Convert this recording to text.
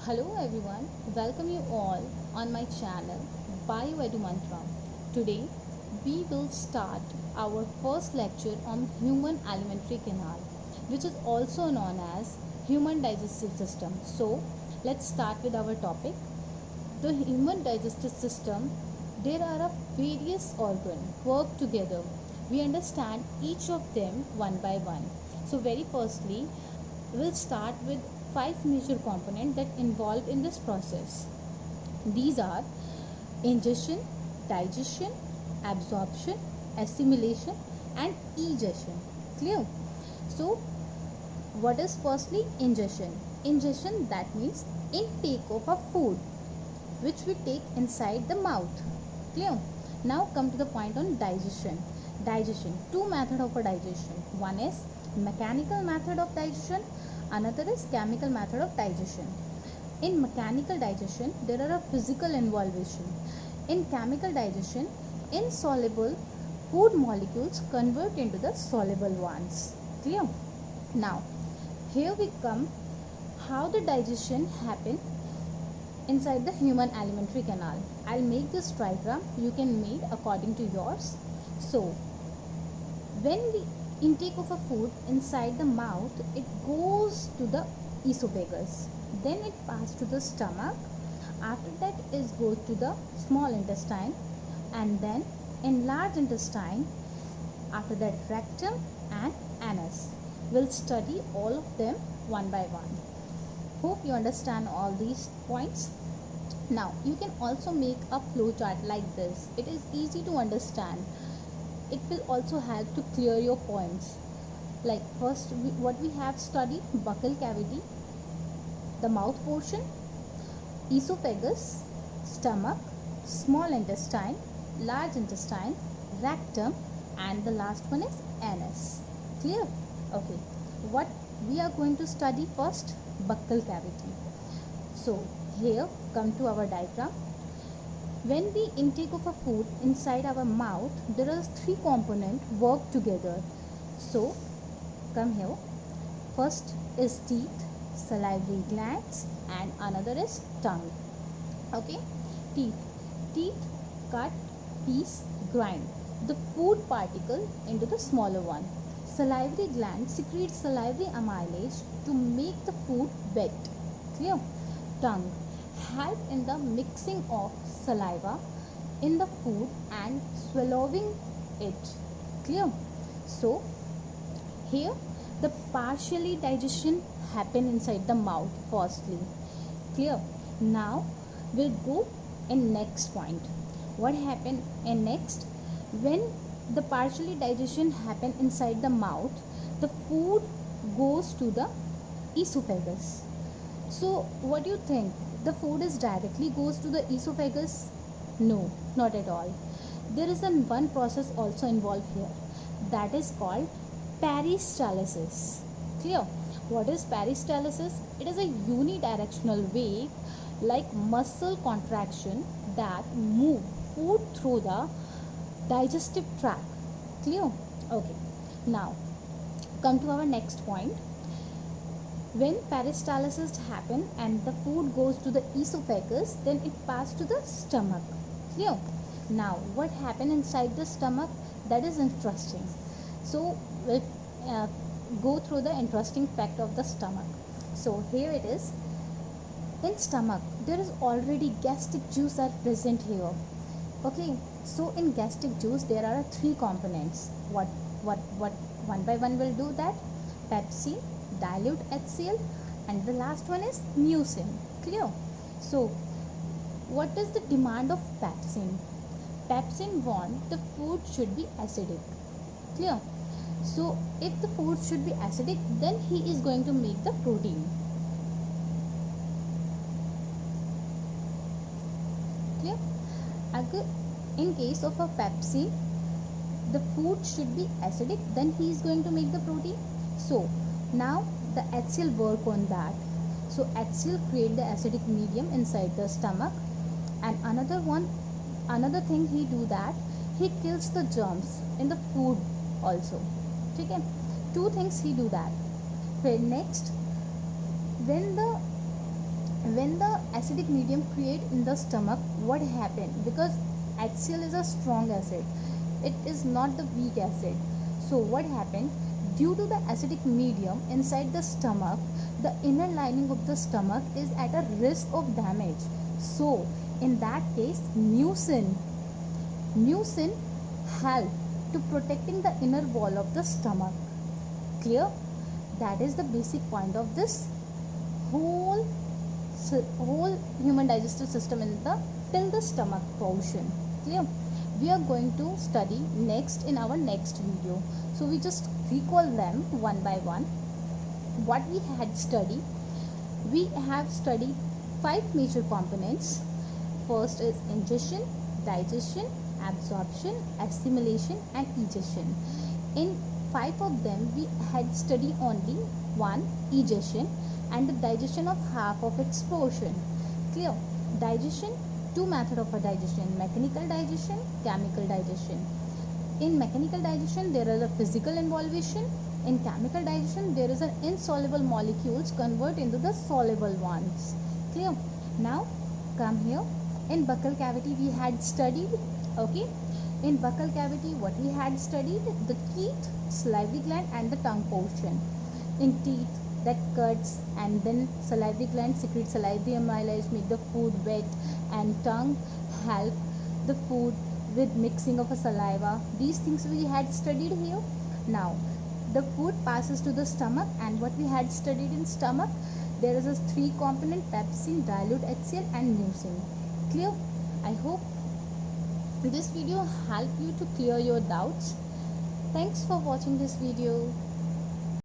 Hello everyone, welcome you all on my channel BioEdu Mantra. Today we will start our first lecture on human alimentary canal, which is also known as human digestive system. So let's start with our topic. The human digestive system, there are various organs work together. We understand each of them one by one. So very firstly, we'll start with five major components that involved in this process. These are ingestion, digestion, absorption, assimilation and egestion. Clear? So what is firstly ingestion? Ingestion, that means intake of a food which we take inside the mouth. Clear? Now come to the point on digestion. Digestion, two methods of a digestion. One is mechanical method of digestion, another is chemical method of digestion. In mechanical digestion, there are a physical involvement. In chemical digestion, insoluble food molecules convert into the soluble ones. Clear? Now here we come how the digestion happen inside the human alimentary canal. I'll make this diagram, you can make according to yours. So when we intake of a food inside the mouth, it goes to the esophagus, then it passes to the stomach, after that it goes to the small intestine, and then in large intestine, after that rectum and anus. We'll study all of them one by one. Hope you understand all these points. Now you can also make a flow chart like this. It is easy to understand. It will also help to clear your points. Like first what we have studied: buccal cavity, the mouth portion, esophagus, stomach, small intestine, large intestine, rectum, and the last one is anus. Clear? Okay. What we are going to study first? Buccal cavity. So here come to our diagram. When we intake of a food inside our mouth, there are three components work together. So come here. First is teeth, salivary glands, and another is tongue. Okay, teeth cut, piece, grind the food particle into the smaller one. Salivary gland secretes salivary amylase to make the food wet. Clear? Tongue help in the mixing of saliva in the food and swallowing it. Clear? So here the partially digestion happen inside the mouth firstly. Clear? Now we'll go in next point. What happened in next? When the partially digestion happen inside the mouth, the food goes to the esophagus. So what do you think? The food is directly goes to the esophagus? No, not at all. There is one process also involved here, that is called peristalsis. Clear? What is peristalsis? It is a unidirectional wave like muscle contraction that move food through the digestive tract. Clear? Okay. Now come to our next point. When peristalsis happen and the food goes to the esophagus, then it passes to the stomach. Clear? Now what happened inside the stomach? That is interesting. So we'll go through the interesting fact of the stomach. So here it is. In stomach there is already gastric juice are present here. Okay, so in gastric juice there are three components. What one by one we'll do that. Pepsin, dilute HCl, and the last one is mucin. Clear? So what is the demand of pepsin? Pepsin want the food should be acidic. Clear? So if the food should be acidic, then he is going to make the protein. Clear? In case of a pepsin, the food should be acidic, then he is going to make the protein. So now the HCl work on that. So HCl create the acidic medium inside the stomach, and another thing he do that, he kills the germs in the food also. Okay, two things he do that. Next, when the when the acidic medium create in the stomach, what happened? Because HCl is a strong acid, it is not the weak acid. So what happened? Due to the acidic medium inside the stomach, the inner lining of the stomach is at a risk of damage. So in that case, mucin help to protecting the inner wall of the stomach. Clear? That is the basic point of this whole human digestive system in the till the stomach portion. Clear? We are going to study next in our next video. So we just recall them one by one. What we had studied, we have studied 5 major components. First is ingestion, digestion, absorption, assimilation and egestion. In 5 of them we had studied only one, egestion, and the digestion of half of its portion. Clear? Digestion, 2 methods of a digestion: mechanical digestion, chemical digestion. In mechanical digestion there is a physical involvement. In chemical digestion there is an insoluble molecules convert into the soluble ones. Clear? Now come here. In buccal cavity we had studied, okay, in buccal cavity what we had studied, the teeth, salivary gland and the tongue portion. In teeth, that cuts and then salivary gland secrete salivary amylase, make the food wet, and tongue help the food with mixing of a saliva. These things we had studied here. Now the food passes to the stomach, and what we had studied in stomach, there is a 3 component: pepsin, dilute HCl and mucin. Clear? I hope this video helped you to clear your doubts. Thanks for watching this video.